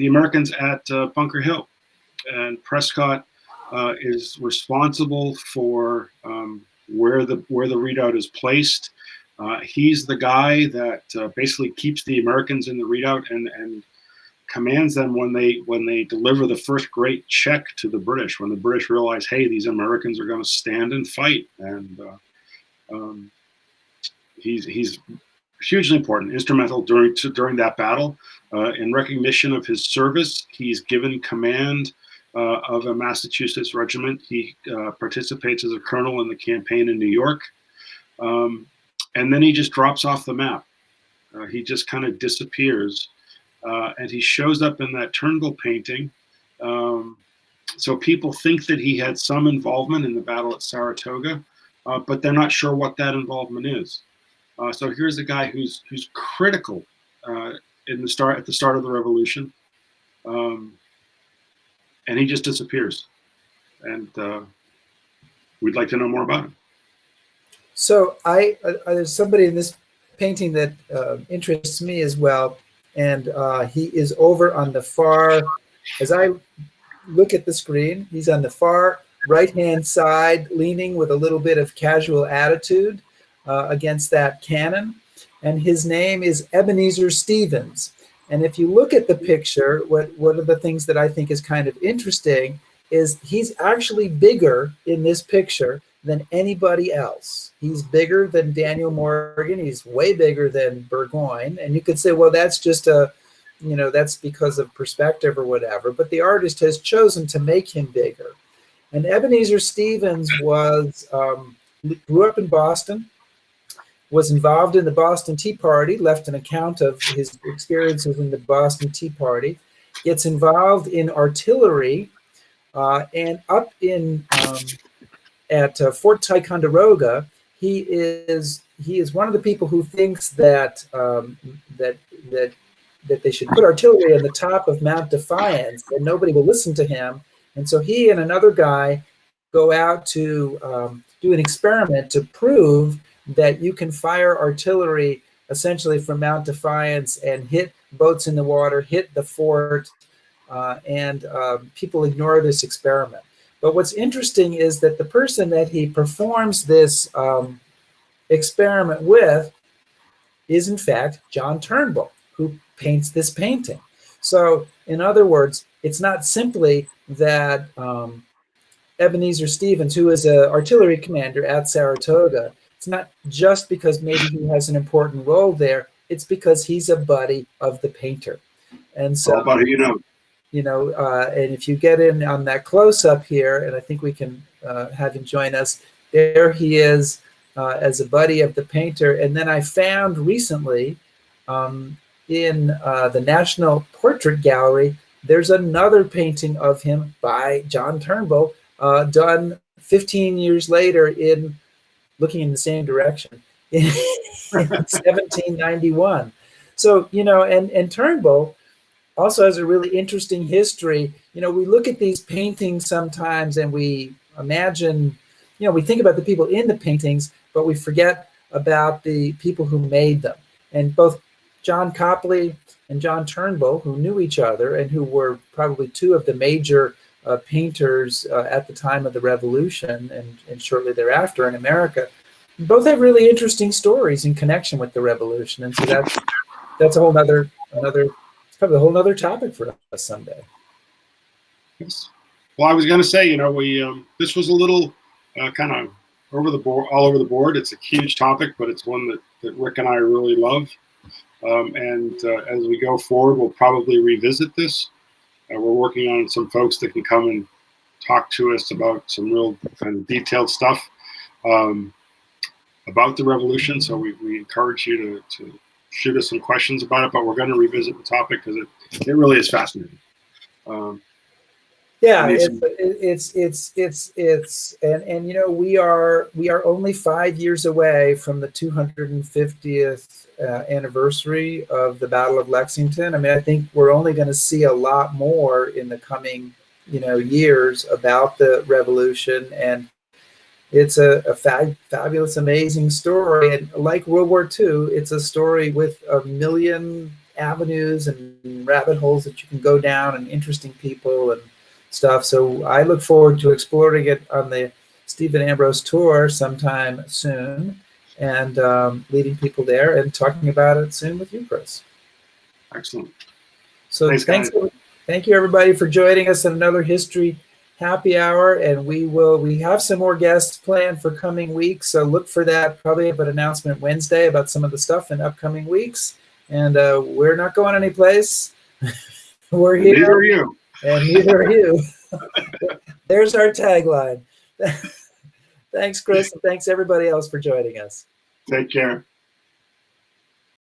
Americans at Bunker Hill, and Prescott is responsible for where the redoubt is placed. He's the guy that basically keeps the Americans in the redoubt and commands them when they deliver the first great check to the British, when the British realize, hey, these Americans are going to stand and fight. And he's hugely important, instrumental during that battle. In recognition of his service, he's given command of a Massachusetts regiment. He participates as a colonel in the campaign in New York. And then he just drops off the map. He just kind of disappears. And he shows up in that Turnbull painting. So people think that he had some involvement in the battle at Saratoga, but they're not sure what that involvement is. So here's a guy who's critical at the start of the revolution, and he just disappears. And we'd like to know more about him. So there's somebody in this painting that interests me as well, and he is over on the far. As I look at the screen, he's on the far right-hand side, leaning with a little bit of casual attitude against that cannon, and his name is Ebenezer Stevens. And if you look at the picture, one of the things that I think is kind of interesting is he's actually bigger in this picture than anybody else. He's bigger than Daniel Morgan. He's way bigger than Burgoyne. And you could say, well, that's just that's because of perspective or whatever. But the artist has chosen to make him bigger. And Ebenezer Stevens grew up in Boston, was involved in the Boston Tea Party, left an account of his experiences in the Boston Tea Party, gets involved in artillery, and up in at Fort Ticonderoga, he is one of the people who thinks that that they should put artillery on the top of Mount Defiance, and nobody will listen to him. And so he and another guy go out to do an experiment to prove that you can fire artillery essentially from Mount Defiance and hit boats in the water, hit the fort, and people ignore this experiment. But what's interesting is that the person that he performs this experiment with is, in fact, John Turnbull, who paints this painting. So, in other words, it's not simply that Ebenezer Stevens, who is an artillery commander at Saratoga, it's not just because maybe he has an important role there. It's because he's a buddy of the painter. And so, all about who you know. And if you get in on that close-up here, and I think we can have him join us, there he is as a buddy of the painter. And then I found recently in the National Portrait Gallery, there's another painting of him by John Turnbull, done 15 years later looking in the same direction in 1791. So, and Turnbull also has a really interesting history. We look at these paintings sometimes and we imagine, we think about the people in the paintings, but we forget about the people who made them. And both John Copley and John Turnbull, who knew each other and who were probably two of the major painters at the time of the Revolution and shortly thereafter in America, both have really interesting stories in connection with the Revolution. And so that's a whole nother probably a whole nother topic for us someday. Yes. Well, I was going to say, we this was a little kind of all over the board. It's a huge topic, but it's one that Rick and I really love. And as we go forward, we'll probably revisit this. We're working on some folks that can come and talk to us about some real kind of detailed stuff about the Revolution. So we encourage you to shoot us some questions about it, but we're going to revisit the topic because it really is fascinating. Yeah, it's and we are only 5 years away from the 250th anniversary of the Battle of Lexington. I mean, I think we're only going to see a lot more in the coming years about the Revolution, and it's a fabulous, amazing story. And like World War II, it's a story with a million avenues and rabbit holes that you can go down, and interesting people and stuff. So I look forward to exploring it on the Stephen Ambrose tour sometime soon, and leading people there and talking about it soon with you, Chris. Excellent. So thank you everybody for joining us in another History Happy Hour, and we have some more guests planned for coming weeks, so look for that. Probably have an announcement Wednesday about some of the stuff in upcoming weeks, and we're not going anyplace. We're here. Neither are you. And neither are you. There's our tagline. Thanks, Chris, and thanks everybody else for joining us. Take care.